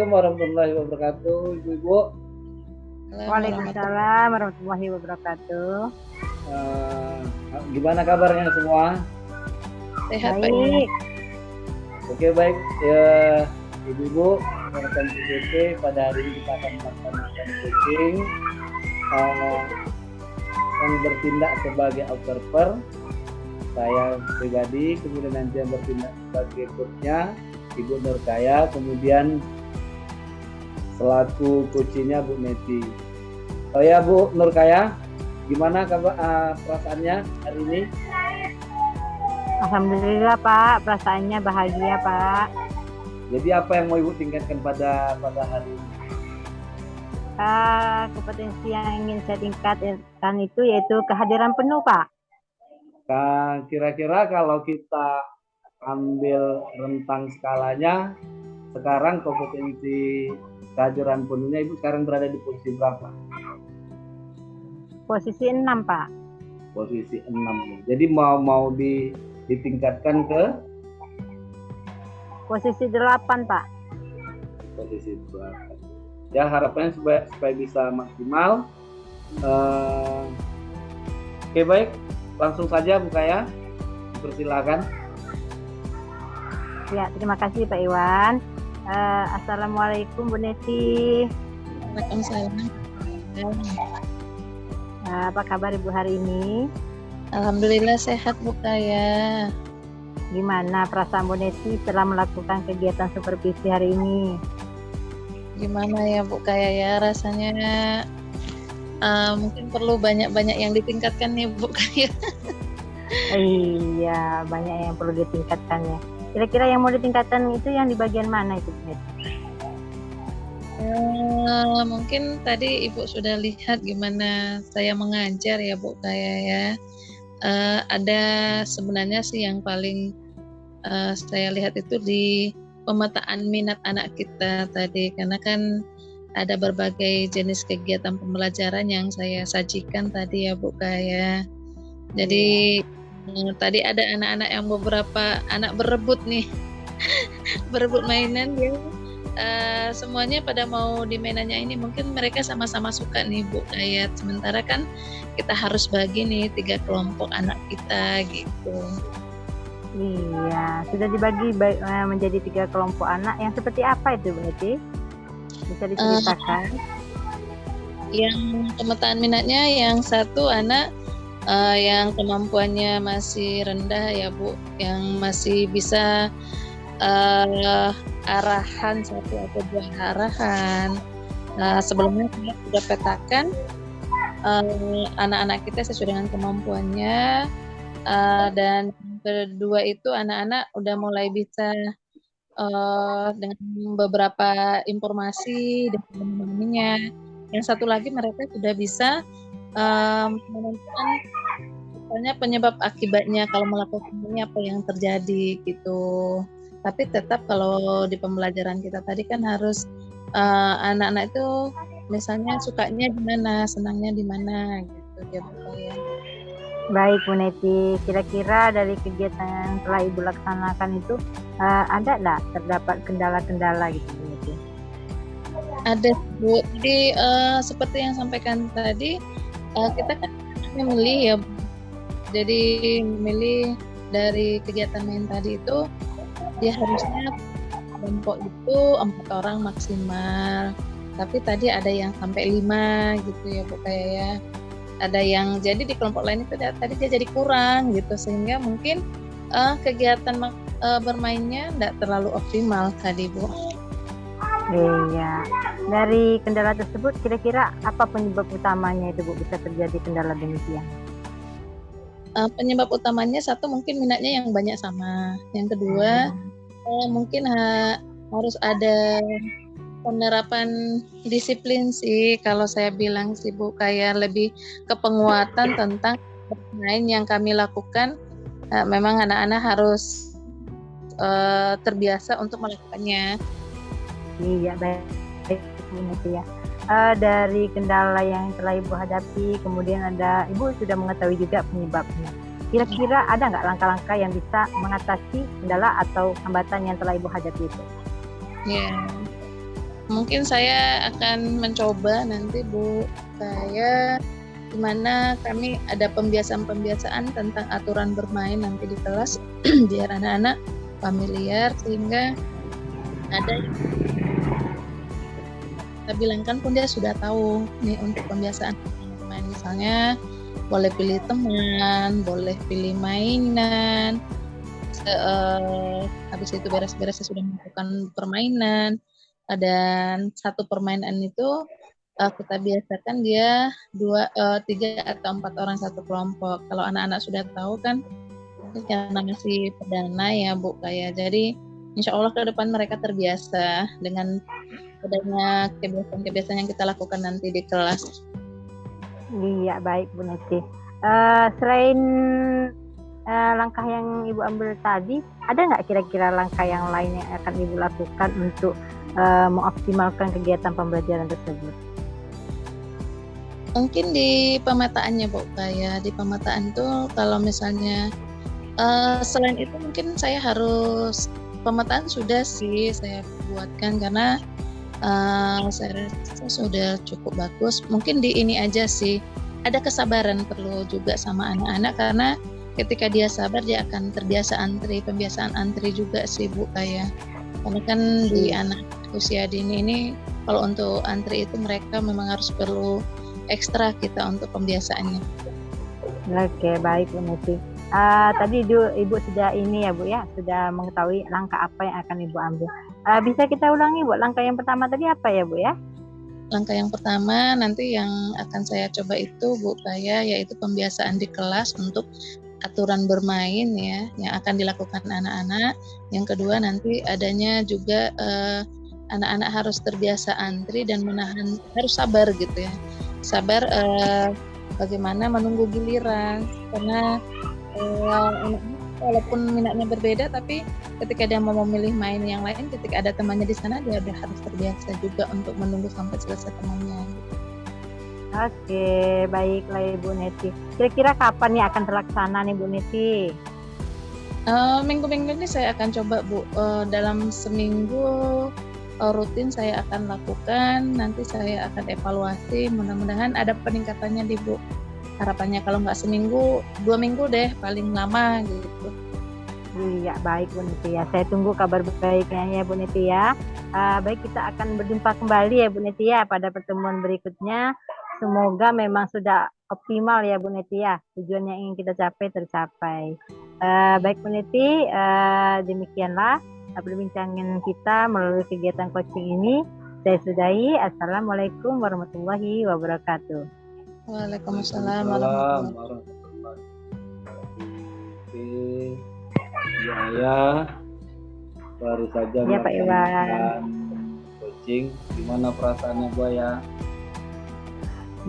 warahmatullahi wabarakatuh, Ibu-ibu. Waalaikumsalam warahmatullahi wabarakatuh. Gimana kabarnya semua? Sehat Pak. Baik. Oke, baik ya, Ibu-ibu, rekan PPT, pada hari ini kita akan melaksanakan coaching yang bertindak sebagai observer. Saya pribadi, kemudian nanti yang bertindak sebagai coachnya Ibu Nurkaya, kemudian selaku coachnya Bu Neti. Oh ya Bu Nurkaya, gimana kabar perasaannya hari ini? Alhamdulillah Pak, perasaannya bahagia Pak. Jadi apa yang mau Ibu tingkatkan pada hari ini? Kompetensi yang ingin saya tingkatkan itu yaitu kehadiran penuh Pak. Kira-kira kalau kita ambil rentang skalanya, sekarang kompetensi kehadiran penuhnya Ibu sekarang berada di posisi berapa? Posisi 6 Pak. Posisi 6. Jadi mau ditingkatkan ke posisi 8 Pak. Posisi 8. Ya, harapannya supaya bisa maksimal. Oke, baik, langsung saja Bu Kaya, persilakan. Ya, terima kasih Pak Iwan. Assalamualaikum Bu Neti. Waalaikumsalam. Apa kabar Ibu hari ini? Alhamdulillah sehat Bu Kaya. Gimana perasaan Bu Neti setelah melakukan kegiatan supervisi hari ini? Gimana ya Bu Kaya ya, rasanya mungkin perlu banyak-banyak yang ditingkatkan nih Bu Kaya. Iya, banyak yang perlu ditingkatkan ya. Kira-kira yang mau ditingkatkan itu yang di bagian mana itu? Mungkin tadi Ibu sudah lihat gimana saya mengajar ya Bu Kaya ya. Ada sebenarnya sih yang paling saya lihat itu di pemetaan minat anak kita tadi, karena kan ada berbagai jenis kegiatan pembelajaran yang saya sajikan tadi ya Bu Kaya. Jadi tadi ada anak-anak yang beberapa anak berebut nih berebut mainan ya. Semuanya pada mau di mainannya ini, mungkin mereka sama-sama suka nih Bu Kaya. Sementara kan kita harus bagi nih 3 kelompok anak kita gitu. Iya, sudah dibagi menjadi 3 kelompok anak. Yang seperti apa itu Bu Neti? Bisa diceritakan? Yang pemetaan minatnya, yang satu anak yang kemampuannya masih rendah ya Bu, yang masih bisa arahan 1 atau 2 arahan. Sebelumnya saya sudah petakan anak-anak kita sesuai dengan kemampuannya, dan kedua itu anak-anak udah mulai bisa dengan beberapa informasi dan memahaminya. Yang satu lagi mereka sudah bisa menentukan misalnya penyebab akibatnya kalau melakukan ini apa yang terjadi gitu. Tapi tetap kalau di pembelajaran kita tadi kan harus anak-anak itu misalnya sukanya di mana, senangnya di mana gitu ya Bu Kaya. Baik Bu Neti, kira-kira dari kegiatan yang telah Ibu laksanakan itu ada nggak terdapat kendala-kendala gitu Bu Neti? Ada Bu, jadi seperti yang sampaikan tadi, kita kan memilih ya, jadi memilih dari kegiatan main tadi itu dia harusnya kelompok itu 4 orang maksimal, tapi tadi ada yang sampai 5 gitu ya Bu Kaya ya. Ada yang jadi di kelompok lain itu tadi dia jadi kurang gitu, sehingga mungkin kegiatan bermainnya tidak terlalu optimal tadi Bu. Iya, dari kendala tersebut kira-kira apa penyebab utamanya itu Bu bisa terjadi kendala demikian? Penyebab utamanya satu mungkin minatnya yang banyak sama, yang kedua mungkin harus ada penerapan disiplin sih kalau saya bilang sih Bu, kayak lebih ke penguatan tentang bermain yang kami lakukan. Memang anak-anak harus terbiasa untuk melakukannya. Iya, baik Bu Neti ya. Dari kendala yang telah Ibu hadapi, kemudian Ibu sudah mengetahui juga penyebabnya. Kira-kira ada nggak langkah-langkah yang bisa mengatasi kendala atau hambatan yang telah Ibu hadapi itu? Ya, Mungkin saya akan mencoba nanti Bu, saya gimana kami ada pembiasaan-pembiasaan tentang aturan bermain nanti di kelas biar anak-anak familiar, sehingga ada yang kita bilangkan pun dia sudah tahu nih untuk pembiasaan bermain, misalnya boleh pilih teman, boleh pilih mainan. Habis itu beres-beres sudah melakukan permainan. Dan satu permainan itu kita biasakan dia 3 atau 4 orang satu kelompok. Kalau anak-anak sudah tahu kan, karena masih perdana ya Bu kayak. Jadi insya Allah ke depan mereka terbiasa dengan adanya kebiasaan-kebiasaan yang kita lakukan nanti di kelas. Iya, baik Bu Neti. Selain langkah yang Ibu ambil tadi, ada nggak kira-kira langkah yang lain yang akan Ibu lakukan untuk mengoptimalkan kegiatan pembelajaran tersebut? Mungkin di pemetaannya Bu, kayak di pemetaan tuh kalau misalnya selain itu mungkin saya harus pemetaan sudah sih saya buatkan karena saya rasa sudah cukup bagus. Mungkin di ini aja sih, ada kesabaran perlu juga sama anak-anak karena ketika dia sabar dia akan terbiasa antri, pembiasaan antri juga sih Bu kayak. Karena kan di anak usia dini ini kalau untuk antri itu mereka memang harus perlu ekstra kita untuk pembiasaannya. Oke, baik Bu Neti. Tadi Ibu sudah ini ya Bu ya, sudah mengetahui langkah apa yang akan Ibu ambil. Bisa kita ulangi Bu, langkah yang pertama tadi apa ya Bu ya? Langkah yang pertama nanti yang akan saya coba itu Bu Kaya, yaitu pembiasaan di kelas untuk aturan bermain ya yang akan dilakukan anak-anak. Yang kedua nanti adanya juga anak-anak harus terbiasa antri dan menahan, harus sabar gitu ya, sabar bagaimana menunggu giliran karena anak-anak walaupun minatnya berbeda tapi ketika dia mau memilih main yang lain, ketika ada temannya di sana dia udah harus terbiasa juga untuk menunggu sampai selesai temannya. Oke, baiklah Ibu Neti. Kira-kira kapan nih akan terlaksana nih Bu Neti? Minggu-minggu ini saya akan coba Bu, dalam seminggu rutin saya akan lakukan, nanti saya akan evaluasi, mudah-mudahan ada peningkatannya di Bu. Harapannya kalau nggak seminggu, 2 minggu deh paling lama gitu. Iya, baik Bu Neti ya. Saya tunggu kabar baiknya ya Bu Neti ya. Baik, kita akan berjumpa kembali ya Bu Neti ya pada pertemuan berikutnya. Semoga memang sudah optimal ya Bu Neti ya. Tujuan yang ingin kita capai tercapai. Baik Bu Neti, demikianlah perbincangan kita melalui kegiatan coaching ini. Saya sudahi. Assalamualaikum warahmatullahi wabarakatuh. Waalaikumsalam warahmatullahi wabarakatuh. Ya, baru saja ya, Pak Iwan. coaching. Gimana perasaannya Bu ya?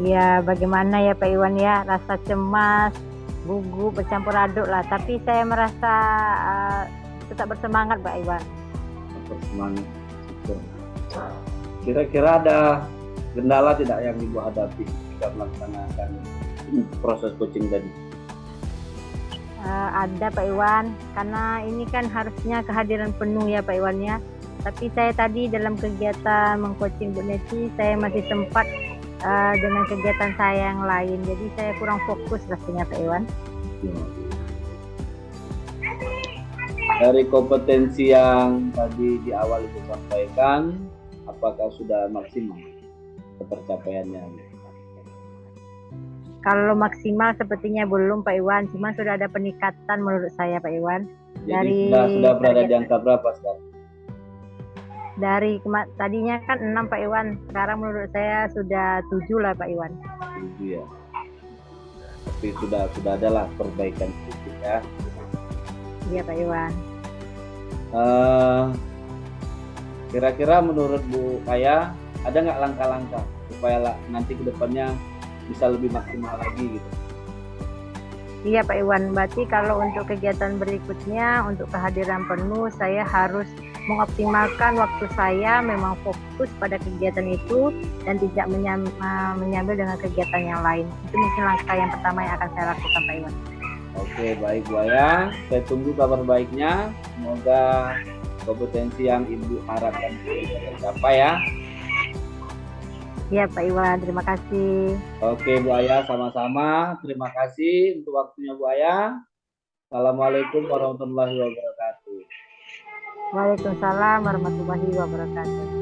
Ya, bagaimana ya Pak Iwan ya, rasa cemas, gugup, bercampur aduk lah. Tapi saya merasa tetap bersemangat Pak Iwan. Bersemangat, syukur. Kira-kira ada kendala tidak yang Ibu hadapi ketika melaksanakan proses coaching tadi? Ada Pak Iwan, karena ini kan harusnya kehadiran penuh ya Pak Iwan ya. Tapi saya tadi dalam kegiatan mengcoaching Bu Neti, saya masih sempat dengan kegiatan saya yang lain, jadi saya kurang fokus rasanya Pak Iwan. Dari kompetensi yang tadi di awal itu sampaikan, apakah sudah maksimal ketercapaiannya? Kalau maksimal sepertinya belum Pak Iwan, cuma sudah ada peningkatan menurut saya Pak Iwan. Jadi sudah berada di angka berapa sekarang? Dari tadinya kan 6 Pak Iwan, sekarang menurut saya sudah 7 lah Pak Iwan. 7 ya. Tapi sudah adalah perbaikan sedikit ya. Iya Pak Iwan. Kira-kira menurut Bu Kaya ada nggak langkah-langkah supaya nanti ke depannya bisa lebih maksimal lagi gitu? Iya Pak Iwan, berarti kalau untuk kegiatan berikutnya, untuk kehadiran penuh, saya harus mengoptimalkan waktu saya memang fokus pada kegiatan itu dan tidak menyambil dengan kegiatan yang lain. Itu mungkin langkah yang pertama yang akan saya lakukan Pak Iwan. Oke, baik Bu Aya. Saya tunggu kabar baiknya. Semoga kompetensi yang Ibu harapkan bisa tercapai ya. Iya Pak Iwan, terima kasih. Oke Bu Aya, sama-sama. Terima kasih untuk waktunya Bu Aya. Assalamualaikum warahmatullahi wabarakatuh. Waalaikumsalam warahmatullahi wabarakatuh.